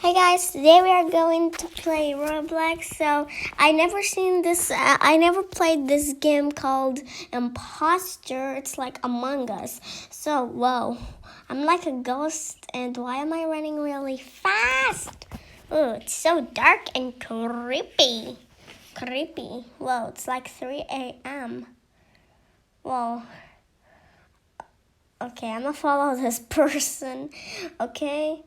Hey guys, today we are going to play Roblox. So I never seen this. I never played this game called Imposter. It's like Among Us. So whoa, I'm like a ghost, and why am I running really fast? Oh, it's so dark and creepy. Creepy. Whoa, it's like 3 a.m. Whoa. Okay, I'm gonna follow this person. Okay.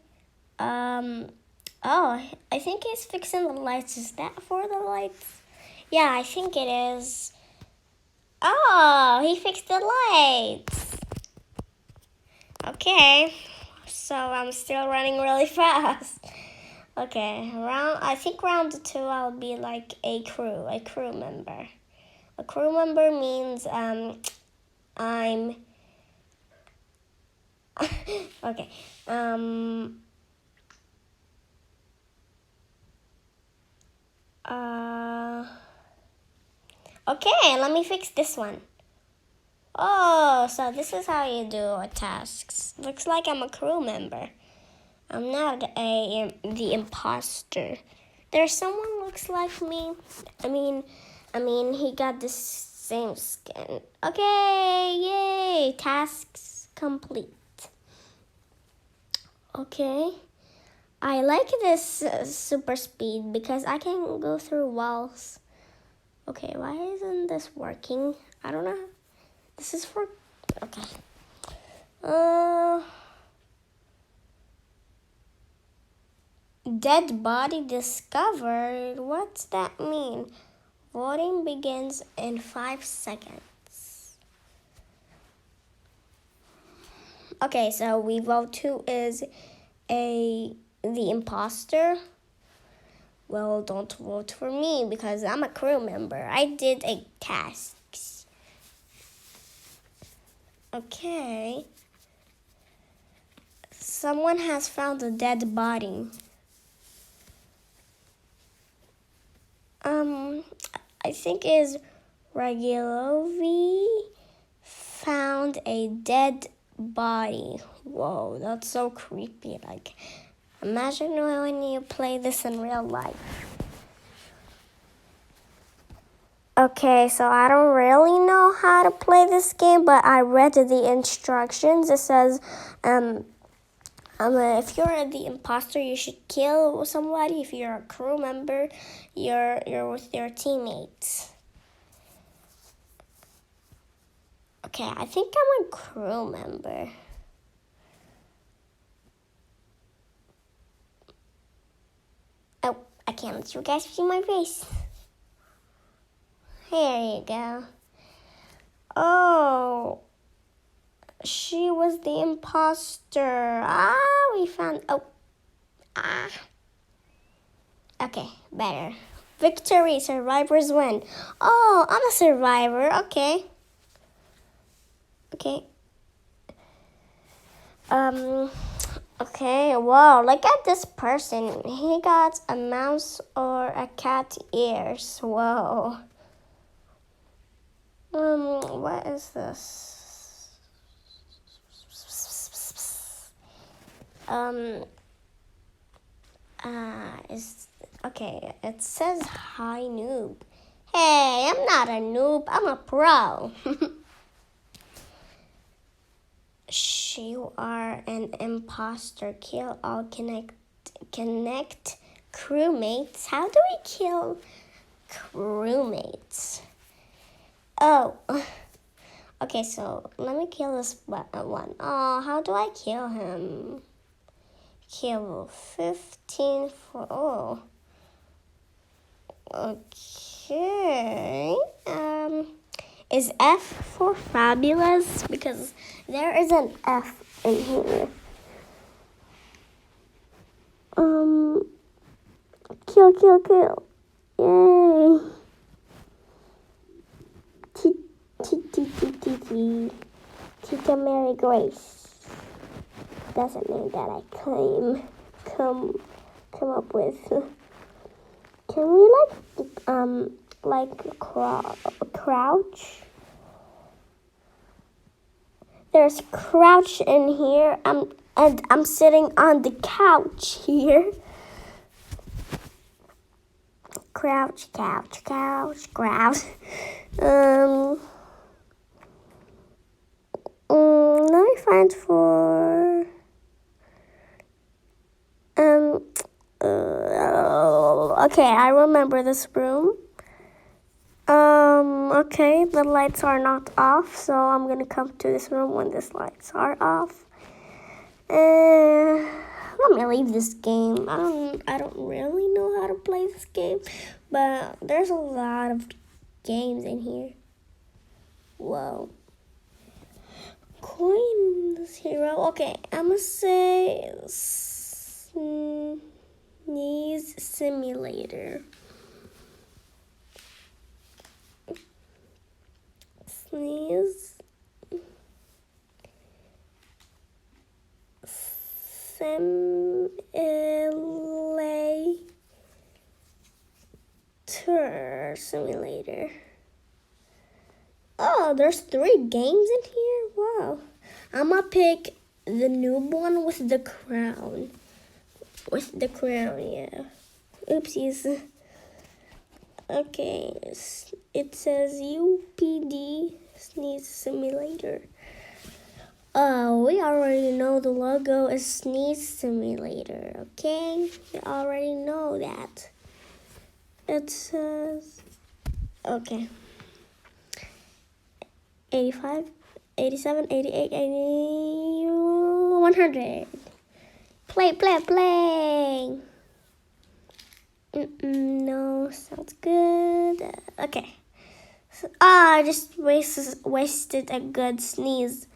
Oh, I think he's fixing the lights. Is that for the lights? Yeah, I think it is. Oh, he fixed the lights. Okay, so I'm still running really fast. Okay, I think round 2 I'll be like a crew member. A crew member means I'm okay. Okay, let me fix this one. Oh, so this is how you do tasks. Looks like I'm a crew member. I'm not the imposter. There's someone looks like me. I mean, he got the same skin. Okay, yay! Tasks complete. Okay. I like this super speed because I can go through walls. Okay, why isn't this working? I don't know. This is for, okay. Dead body discovered. What's that mean? Voting begins in 5 seconds. Okay, so we vote who is the imposter. Well, don't vote for me because I'm a crew member. I did a tasks. Okay. Someone has found a dead body. I think is Regulovi found a dead body. Whoa, that's so creepy. Like, imagine when you play this in real life. Okay, so I don't really know how to play this game, but I read the instructions. It says, if you're the imposter, you should kill somebody. If you're a crew member, you're with your teammates. Okay, I think I'm a crew member. Oh, I can't let you guys see my face. Here you go. Oh, she was the imposter. We found. Okay, better. Victory, survivors win. Oh, I'm a survivor. Okay. Okay, wow, look at this person. He got a mouse or a cat ears. Whoa. What is this? Okay, it says hi noob. Hey, I'm not a noob, I'm a pro. You are an imposter. Kill all connect crewmates. How do we kill crewmates? Oh, okay, so let me kill this one. Oh, how do I kill him? Kill 15 for, oh. Okay, is F for fabulous? Because there is an F in here. Kill. Yay. Tita Mary Grace. Doesn't mean that I come up with. Can we crouch? There's crouch in here. I'm sitting on the couch here. Crouch, couch, couch, crouch. Let me find for okay, I remember this room. Okay, the lights are not off, so I'm gonna come to this room when these lights are off. Let me leave this game. I don't really know how to play this game, but there's a lot of games in here. Whoa. Coins hero. Okay, I'm gonna say Sneeze Simulator. Sneeze Simulator. Oh, there's 3 games in here? Wow. I'm gonna pick the noob one with the crown. With the crown, yeah. Oopsies. Okay, it says UPD Sneeze Simulator. We already know the logo is Sneeze Simulator, okay? We already know that. It says, okay. 85, 87, 88, 80, 100. Play. No, sounds good. Okay. So, I just wasted a good sneeze.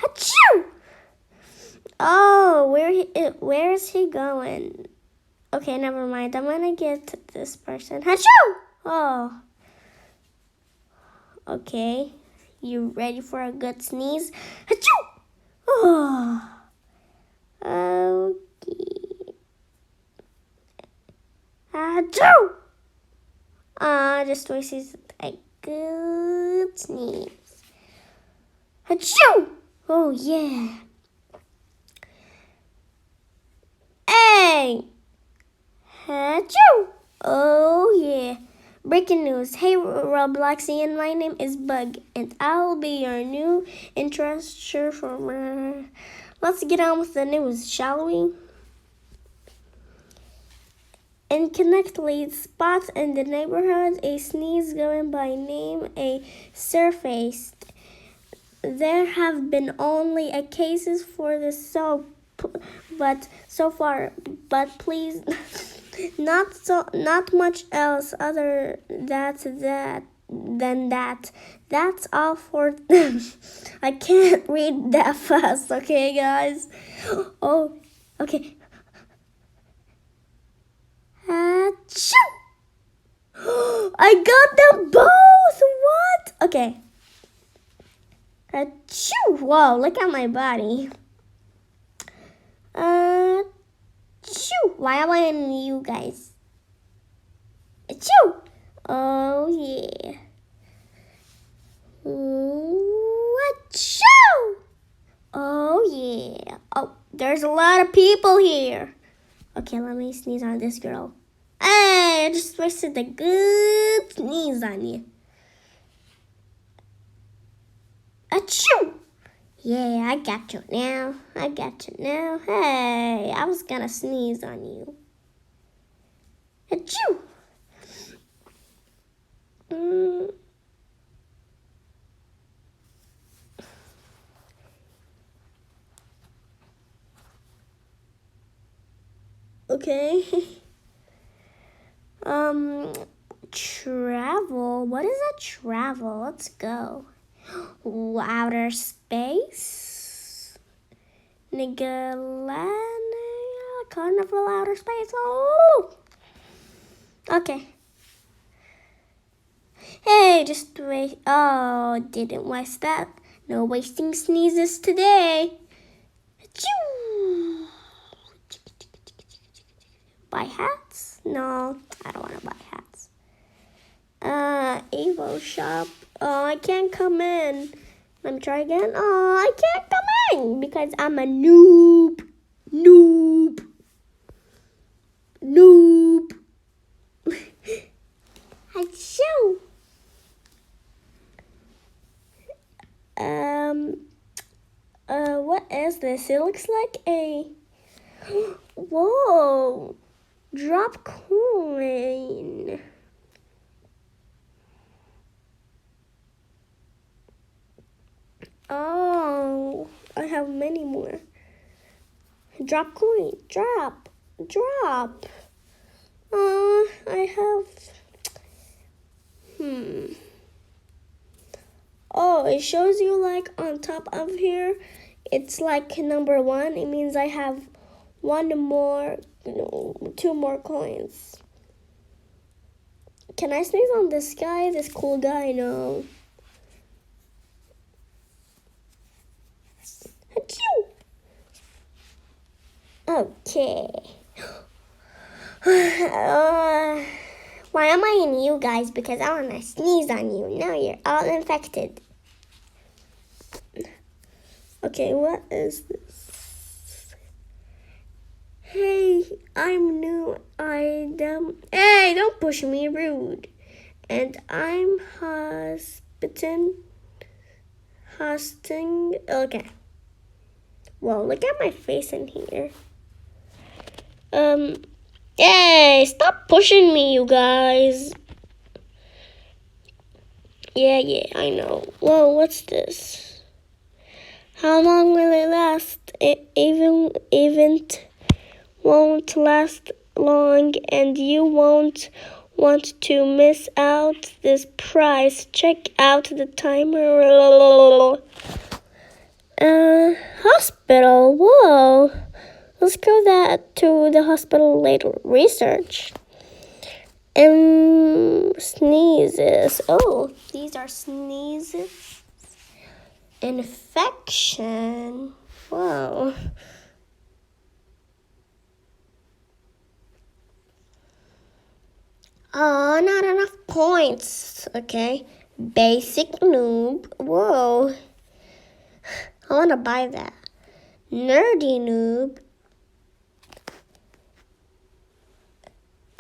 Achoo! Oh, where is he going? Okay, never mind. I'm gonna get this person. Achoo! Oh. Okay. You ready for a good sneeze? Achoo! Oh. Okay. Achoo! Just wasted a good sneeze. Achoo! Oh, yeah. Hey! Achoo! Oh, yeah. Breaking news. Hey, Robloxian, my name is Bug, and I'll be your new instructor for... Let's get on with the news, shall we? In Connectly spot in the neighborhood, a sneeze going by name a surfaced. There have been only a cases for this but please not much else other than that. That's all for I can't read that fast, okay guys? Oh, okay. Achoo! I got them both! What? Okay. Achoo! Whoa, look at my body. Achoo! Why am I in you guys? Achoo! Oh, yeah. Achoo! Oh, yeah. Oh, there's a lot of people here. Okay, let me sneeze on this girl. Hey, I just wasted a good sneeze on you. Achoo! Yeah, I got you now. Hey, I was gonna sneeze on you. Achoo! Okay. Travel. What is a travel? Let's go. Outer space. Nigalania. Carnival outer space. Oh. Okay. Hey, just wait. Oh, didn't waste that. No wasting sneezes today. Achoo. Buy hats? No, I don't want to buy hats. Evo shop. Oh, I can't come in. Let me try again. Oh, I can't come in because I'm a noob. this? It looks like a... Whoa! Drop coin. Oh, I have many more. Drop coin. Drop. Drop. I have... Oh, it shows you like on top of here. It's like number 1. It means I have 2 more coins. Can I sneeze on this guy? This cool guy? No. Achoo! Okay. Why am I in you guys? Because I want to sneeze on you. Now you're all infected. Okay, what is this? Hey, I'm new item. Hey, don't push me, rude. And I'm hosting. Okay. Well, look at my face in here. Hey, stop pushing me, you guys. Yeah, I know. Whoa, what's this? How long will it last? Event won't last long, and you won't want to miss out this prize. Check out the timer. Hospital. Whoa. Let's go to the hospital later. Research. Sneezes. Oh, these are sneezes. Infection. Whoa. Oh, not enough points. Okay. Basic noob. Whoa. I want to buy that. Nerdy noob.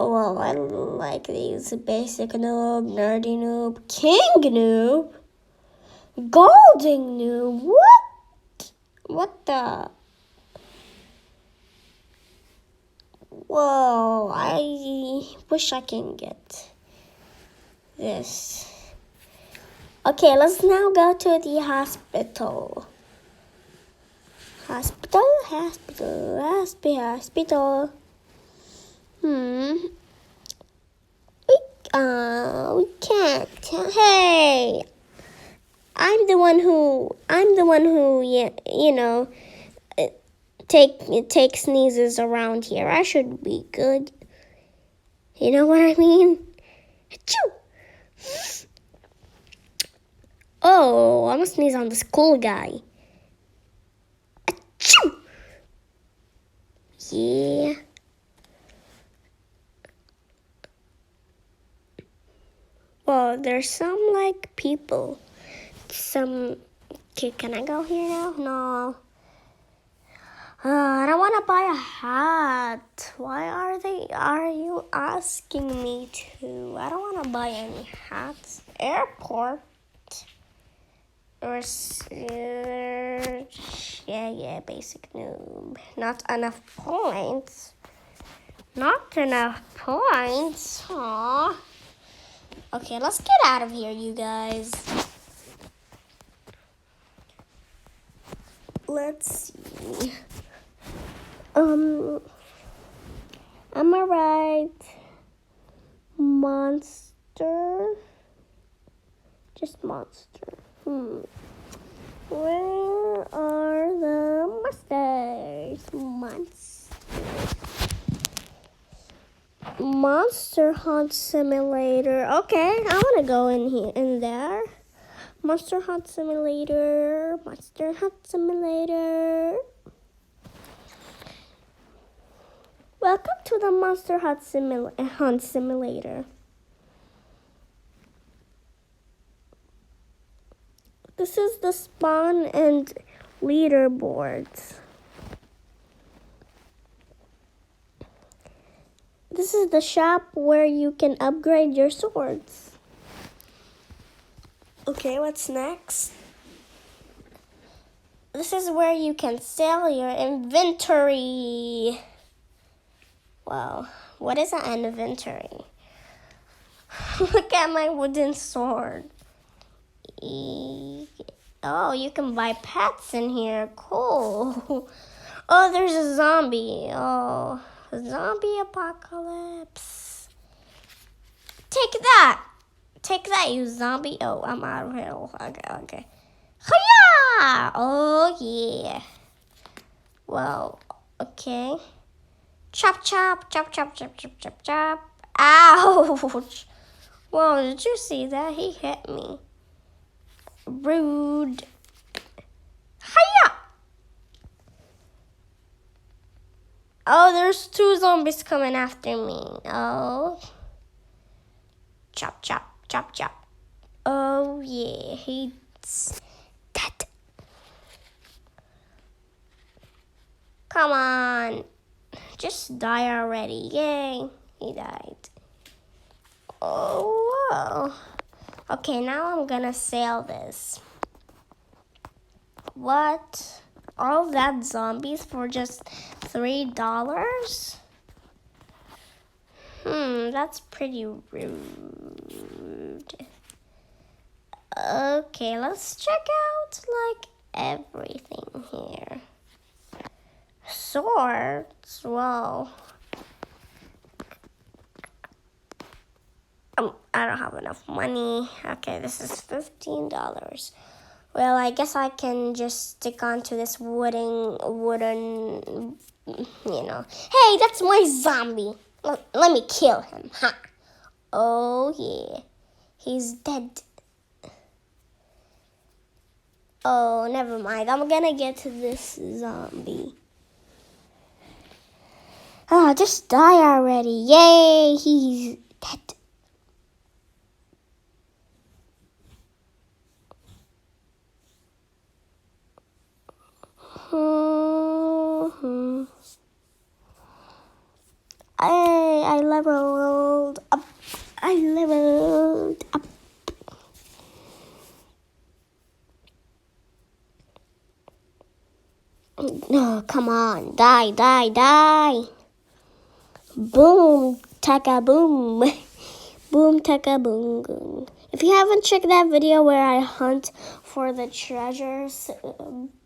Oh, I like these. Basic noob, nerdy noob, king noob, golden noob. What? What the? Whoa, I wish I can get this. Okay, let's now go to the hospital. Hospital. We can't. Hey, I'm the one who take sneezes around here. I should be good. You know what I mean? Achoo! Oh, I'm gonna sneeze on this cool guy. Achoo! Yeah. Well, there's some like people. Okay, can I go here now? No. I don't want to buy a hat. Why are you asking me to? I don't want to buy any hats. Airport. Research. Yeah, basic noob. Not enough points. Aww. Okay, let's get out of here, you guys. Let's see. Am I right? Monster. Just monster. Where are the monsters? Monster Hunt Simulator. Okay, I want to go in there. Monster Hunt Simulator. Welcome to the Monster Hunt Simulator. This is the spawn and leaderboards. This is the shop where you can upgrade your swords. Okay, what's next? this is where you can sell your inventory. Wow, what is an inventory? Look at my wooden sword. Oh, you can buy pets in here. Cool. Oh, there's a zombie. Oh, zombie apocalypse. Take that. Take that, you zombie. Oh, I'm out of here. Okay. Hiya! Oh, yeah. Well, okay. Chop, chop, chop, chop, chop, chop, chop, chop. Ouch. Whoa, did you see that? He hit me. Rude. Hiya! Oh, there's 2 zombies coming after me. Oh. Chop, chop, chop, chop. Oh, yeah, he's dead. Come on. Just die already. Yay, he died. Oh, wow. Okay, now I'm gonna sell this. What? All that zombies for just $3? That's pretty rude. Okay, let's check out like everything here. Swords, whoa. I don't have enough money. Okay, this is $15. Well, I guess I can just stick onto this wooden, Hey, that's my zombie. Let me kill him. Ha. Oh, yeah. He's dead. Oh, never mind. I'm gonna get to this zombie. Oh, just die already. Yay, he's dead. I leveled up. I leveled up. No, come on. Die, die, die. Boom, taka boom. Boom, taka boom, boom. If you haven't checked that video where I hunt for the treasures,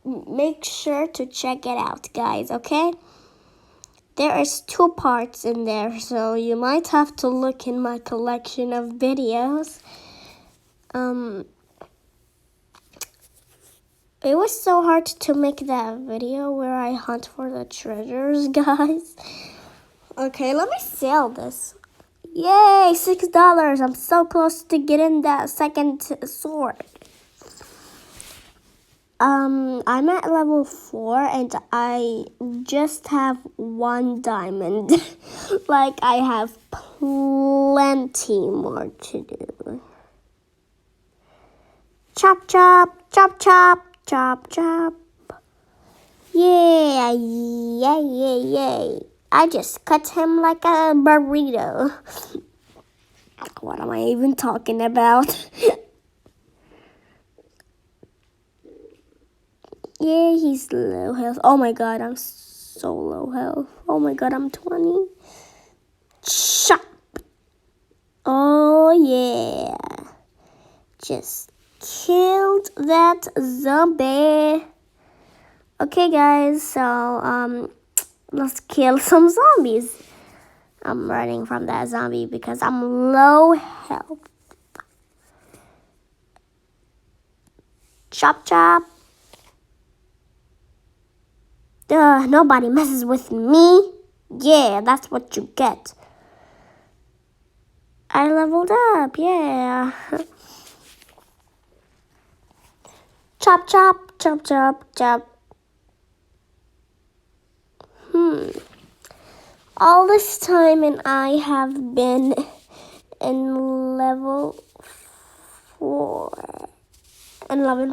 make sure to check it out, guys, okay? There is 2 parts in there, so you might have to look in my collection of videos. It was so hard to make that video where I hunt for the treasures, guys. Okay, let me sell this. Yay, $6. I'm so close to getting that second sword. I'm at level 4 and I just have 1 diamond. Like I have plenty more to do. Chop, chop, chop, chop, chop, chop. Yeah, yay. I just cut him like a burrito. What am I even talking about? Yeah, he's low health. Oh my god, I'm so low health. Oh my god, I'm 20. Chop. Oh yeah. Just killed that zombie. Okay guys, so let's kill some zombies. I'm running from that zombie because I'm low health. Chop chop. Nobody messes with me. Yeah, that's what you get. I leveled up, yeah. Chop chop, chop chop, chop. All this time and I have been in level 4 and level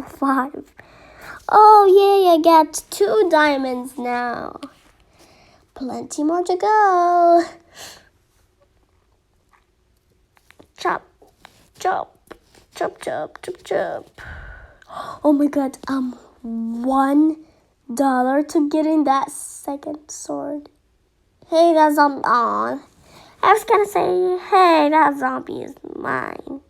5. Oh yay, I got 2 diamonds now. Plenty more to go. Chop, chop, chop, chop, chop, chop. Oh my god, $1 to get in that second sword. Hey, that zombie. Aw. I was gonna say, hey, that zombie is mine.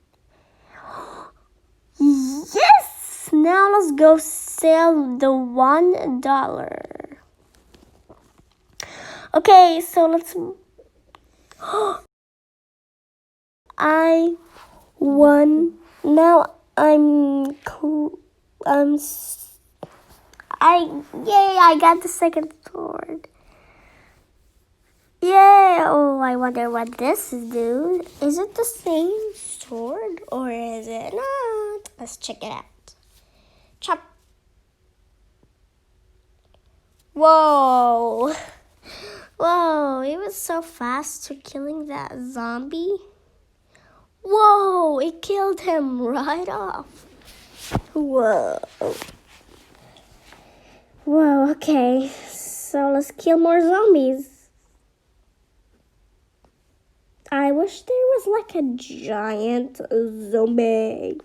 Yes! Now let's go sell the $1. Okay, so let's. I won. Now yay! I got the second sword. Yay! Oh, I wonder what this is, dude. Is it the same sword or is it not? Let's check it out. Chop. Whoa! Whoa! It was so fast to killing that zombie. Whoa! It killed him right off. Whoa. Whoa, okay. So let's kill more zombies. I wish there was like a giant zombie.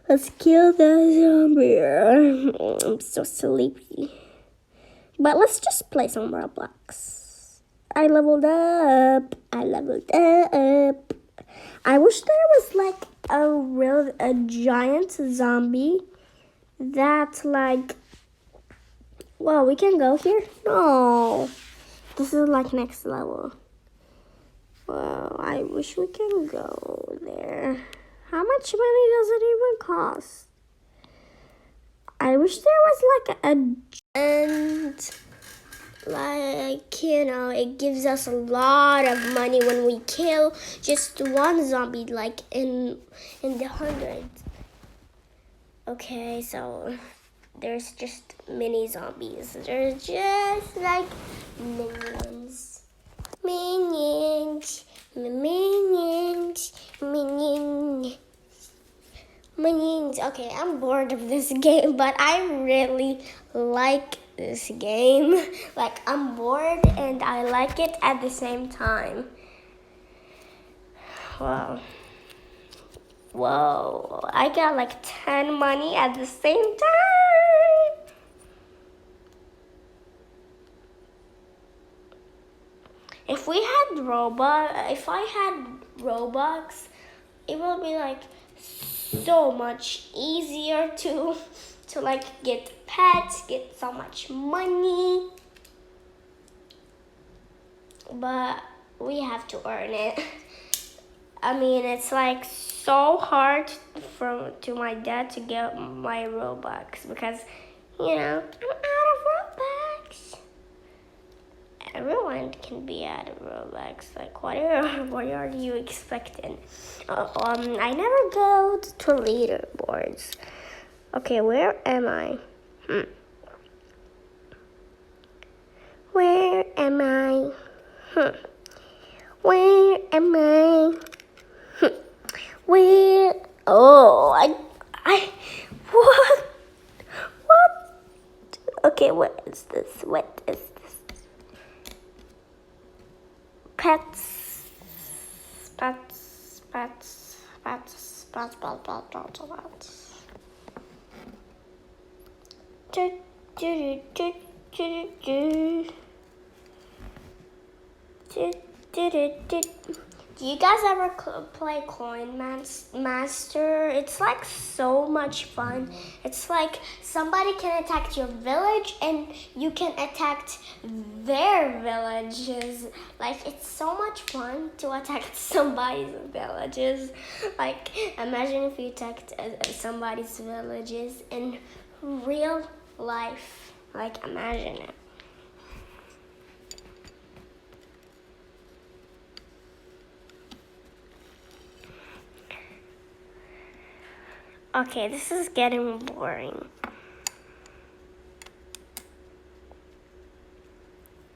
Let's kill the zombie. I'm so sleepy. But let's just play some Roblox. I leveled up. I wish there was like a giant zombie that's like. Whoa, we can go here? No. This is like next level. Well, I wish we can go there. How much money does it even cost? I wish there was like and like, you know, it gives us a lot of money when we kill just one zombie, like in the hundreds. Okay, so there's just mini zombies. They're just like minions. Minions. Okay, I'm bored of this game, but I really like this game. Like, I'm bored and I like it at the same time. Wow. Whoa, I got like 10 money at the same time. If I had Robux, it will be like so much easier to like get pets, get so much money. But we have to earn it. I mean, it's like so hard to my dad to get my Robux because, you know, I'm out of Robux. Everyone can be out of Robux. Like, what are you expecting? I never go to leaderboards. Okay, where am I? Where am I? Where am I? Where? Oh, what? What? Okay, what is this? What is this? Pets. Pets. Pets. Pets. Pets. Pets. Pets. Pets. Do, do, do, do, do, do, do, do, do. Do you guys ever play Coin Master? It's like so much fun. It's like somebody can attack your village and you can attack their villages. Like, it's so much fun to attack somebody's villages. Like, imagine if you attacked somebody's villages in real life. Like, imagine it. Okay, this is getting boring.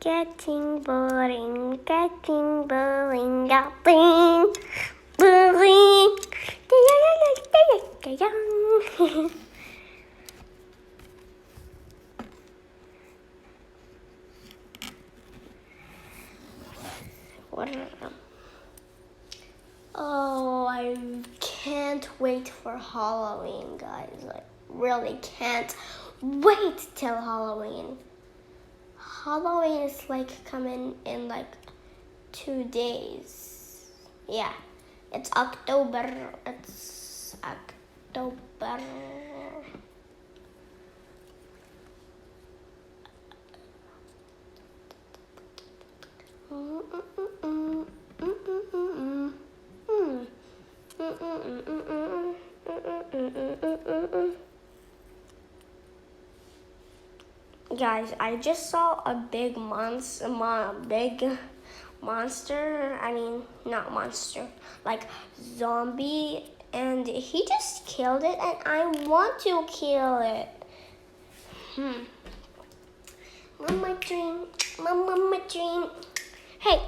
Getting boring, getting boring, getting boring. What are them? Oh, I can't wait for Halloween, guys. I really can't wait till Halloween. Halloween is like coming in like 2 days. Yeah, it's October. It's October. Guys, I just saw a big monster. I mean, not monster, like zombie, and he just killed it, and I want to kill it. Mama dream, mama dream. Hey.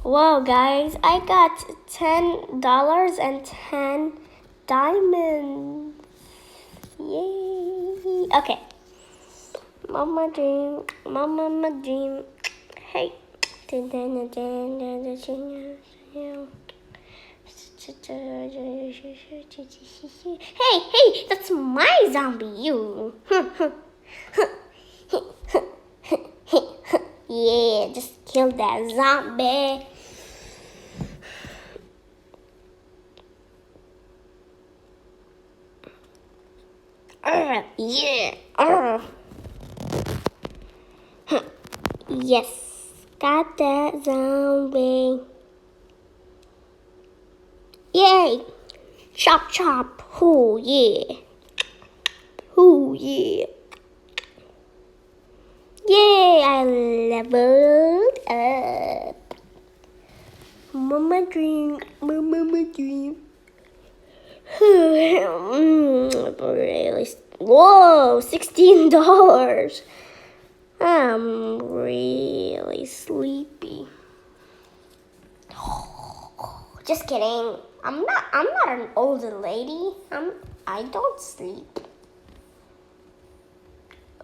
Whoa, guys, I got $10 and 10 diamonds. Yay. Okay. Mama dream, mama dream. Hey. Hey, that's my zombie, you. Yeah, just kill that zombie. Yeah. Yes, got that zombie. Yay! Chop chop. Oh yeah. Oh yeah. Yay! I leveled up. Mama dream. Mama dream. Really? Whoa! $16. I'm really sleepy. Just kidding. I'm not an old lady. I don't sleep.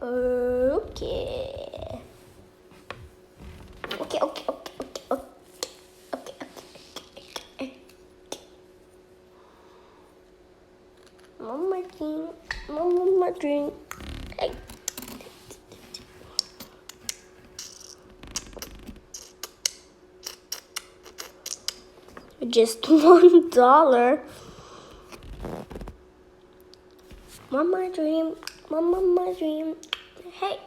Okay. Okay. Mama dream. Hey. Just $1. Mama dream. Mama dream. Hey.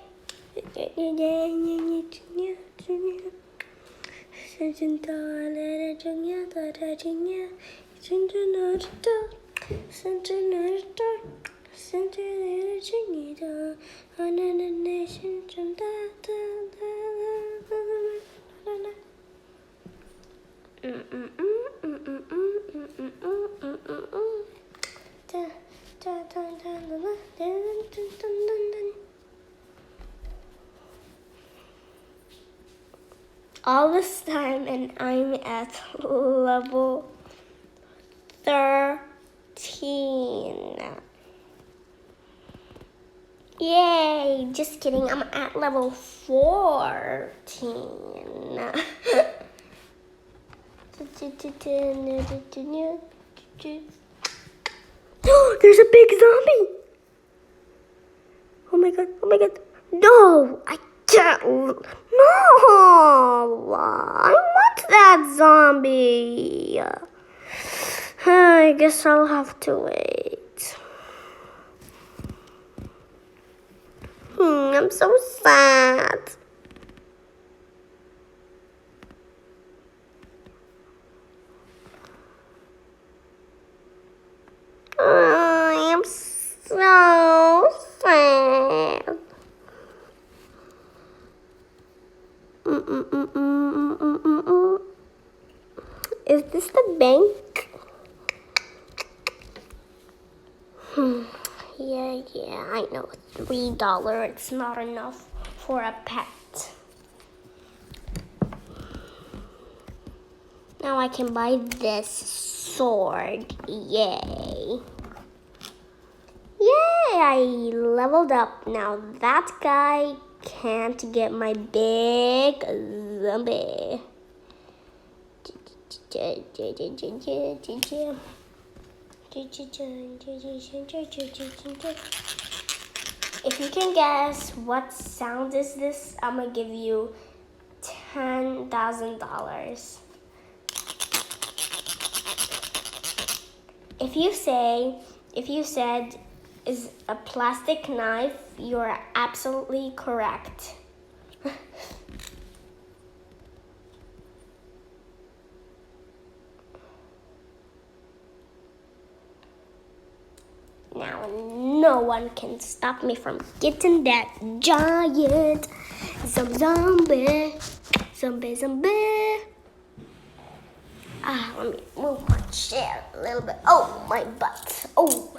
All this time, and I'm at level 13. Yay! Just kidding, I'm at level 14. There's a big zombie! Oh my god. No! I can't. No! I want that zombie. I guess I'll have to wait. I'm so sad. I am so sad. Is this the bank? Yeah, I know. $3, it's not enough for a pet. Now I can buy this sword. Yay. Yay, I leveled up. Now that guy can't get my big zombie. If you can guess what sound is this, I'm gonna give you $10,000. If you said is a plastic knife, you are absolutely correct. Now no one can stop me from getting that giant zombie. Let me move my chair a little bit. Oh, my butt. Oh,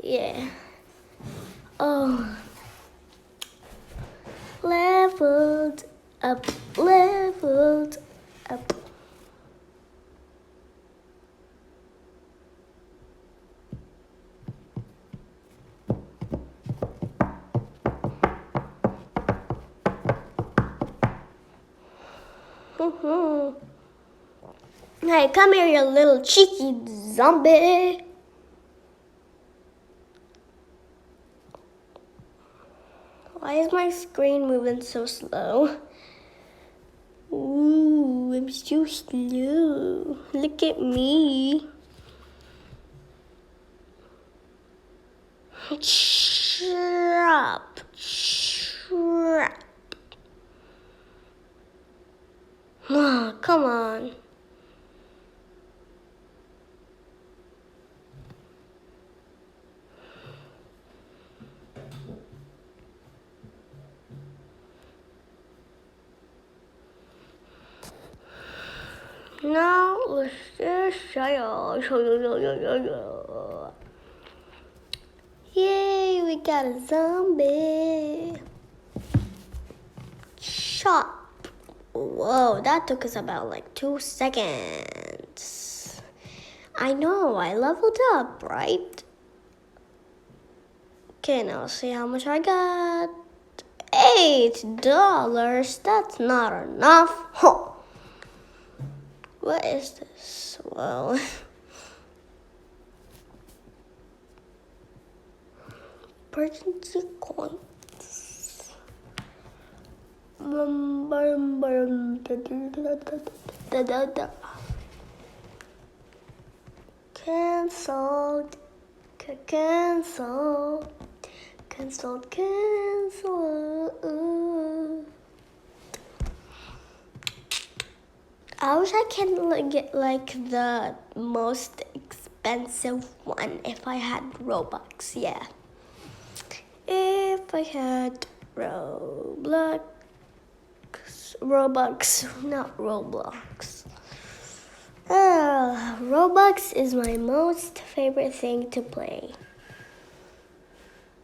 yeah. Oh, leveled up. Hey, come here, you little cheeky zombie. Why is my screen moving so slow? Ooh, I'm so slow. Look at me. Trap. Oh, come on. Now let's just say yay, we got a zombie. Chop. Whoa, that took us about like 2 seconds. I know, I leveled up, right? Okay, now see how much I got. $8. That's not enough. Huh. What is this? Well, emergency coins. Cancelled. I wish I can get like the most expensive one if I had Robux, yeah. If I had Robux, not Roblox. Robux is my most favorite thing to play.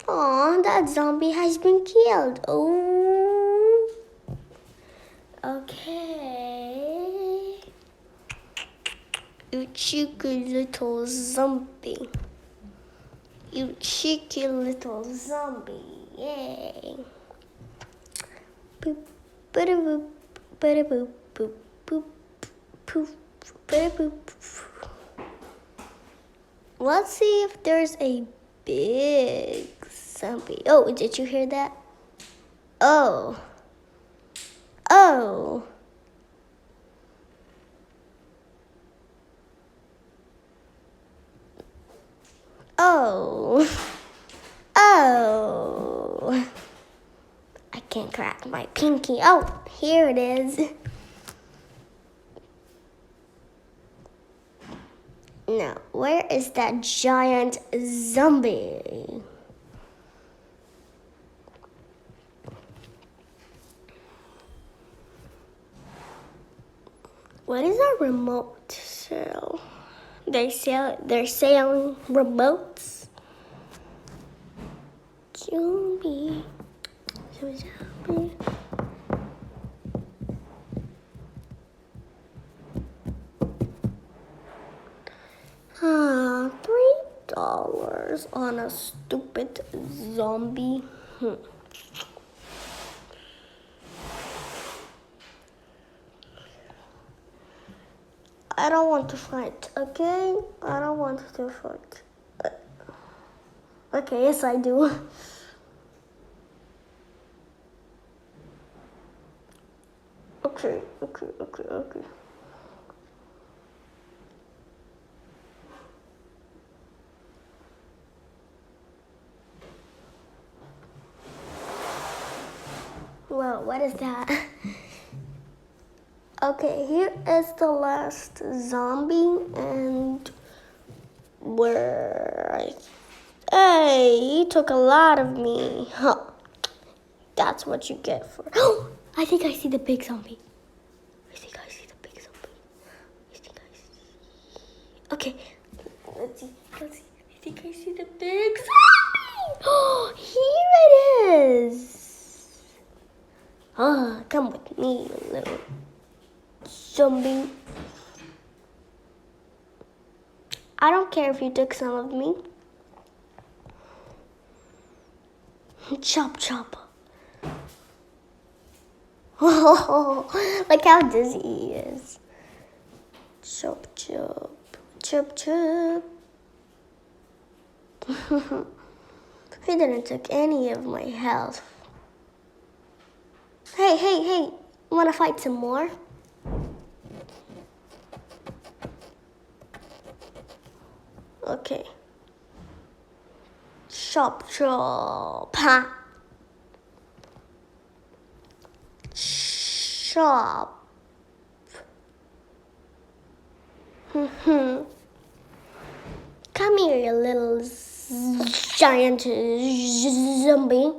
Aw, that zombie has been killed. Oh. Okay. You cheeky little zombie. You cheeky little zombie. Yay. Boop, bada boop, bada boop, boop, boop, poof, bada boop. Let's see if there's a big zombie. Oh, did you hear that? Oh. Oh. Oh. Oh. I can't crack my pinky. Oh, here it is. Now, where is that giant zombie? What is a remote sale? They're selling remotes. Zombie. $3 on a stupid zombie. I don't want to fight, okay? I don't want to fight. Okay, yes I do. Okay. Well, what is that? Okay, here is the last zombie, and hey, he took a lot of me. Huh. That's what you get for. Oh, I think I see the big zombie. Okay, let's see. I think I see the big zombie. Oh, here it is. Ah, come with me, you little zombie. I don't care if you took some of me. Chop, chop. Oh, look how dizzy he is. Chop, chop. Chop, chop. He didn't take any of my health. Hey. Wanna fight some more? Okay. Chop, chop. Ha. Chop. Come here, you little giant zombie.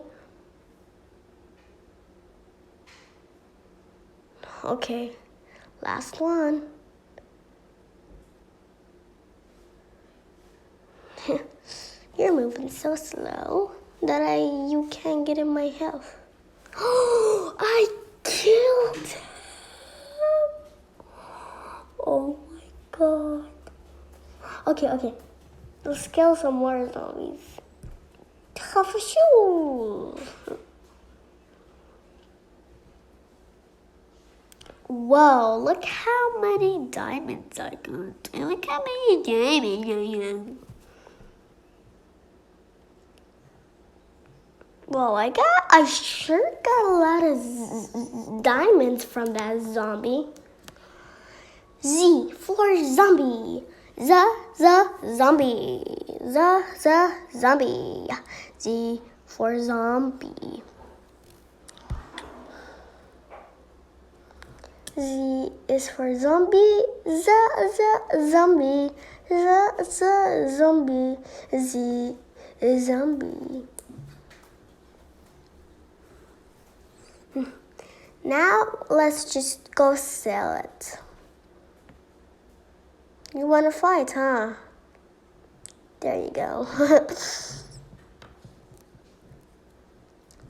Okay, last one. You're moving so slow that you can't get in my health. Oh, I killed him. Oh my god. Okay. Let's kill some more zombies. Tough shoes. Whoa, look how many diamonds I got. And look how many diamonds I have. Well, I sure got a lot of diamonds from that zombie. Z for zombie. Zombie. Zombie. Z for zombie. Z is for zombie. Zombie. Zombie. Z is zombie. Now let's just go sell it. You want to fight, huh? There you go.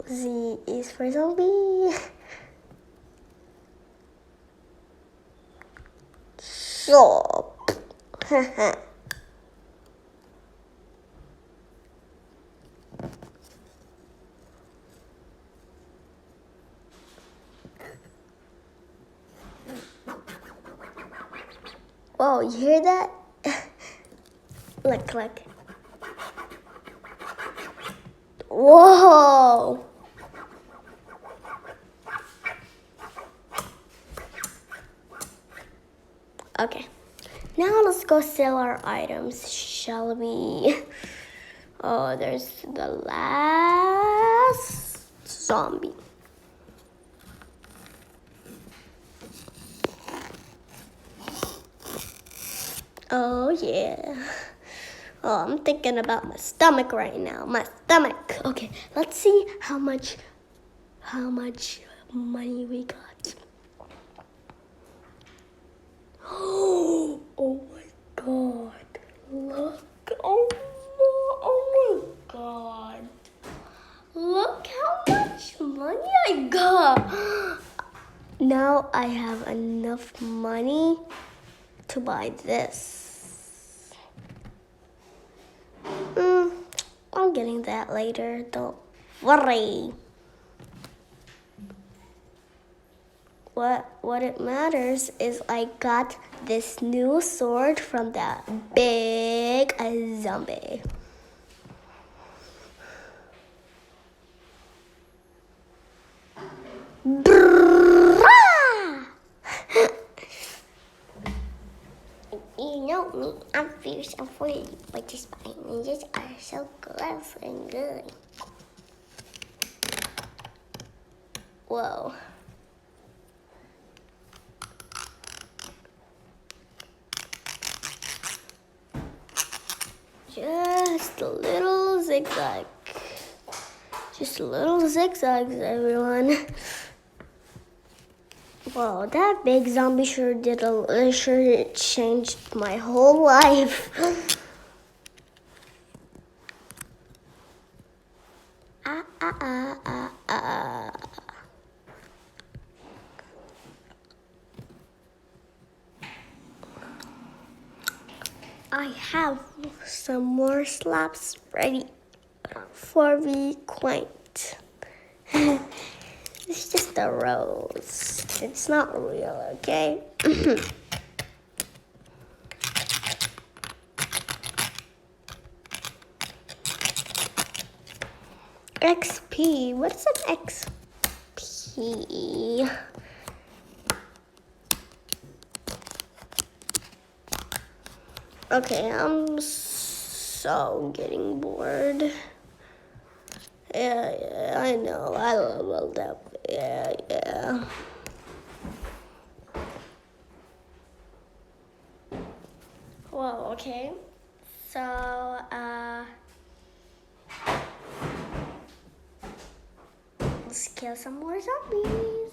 Z is for zombie. Shop. Whoa, you hear that? Look. Whoa! Okay, now let's go sell our items, shall we? Oh, there's the last zombie. Oh, yeah. Oh, I'm thinking about my stomach right now. My stomach. Okay, let's see how much money we got. Oh my god. Look. Oh my god. Look how much money I got. Now I have enough money to buy this. I'm getting that later, don't worry. what it matters is I got this new sword from that big zombie. You know me, I'm fierce and free, but the spy ninjas are so gross and good. Whoa. Just a little zigzag. Just a little zigzags, everyone. Wow, that big zombie sure changed my whole life. I have some more slaps ready for the quaint. It's just a rose. It's not real, okay? XP. What is an XP? Okay, I'm so getting bored. Yeah, I know. I leveled up. Yeah. Whoa, okay. So, let's kill some more zombies.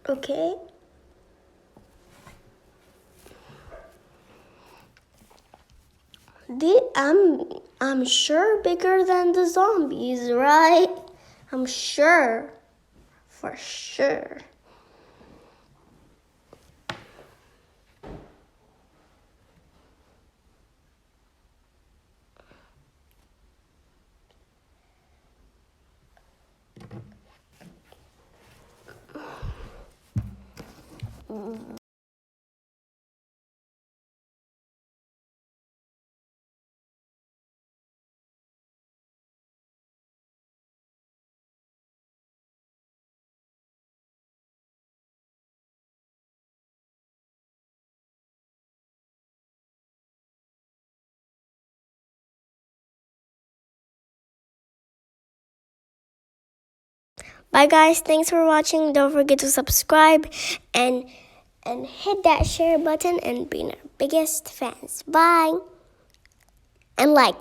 Okay. I'm sure bigger than the zombies, right? I'm sure. For sure. Bye guys, thanks for watching. Don't forget to subscribe and hit that share button and be our biggest fans. Bye. And like.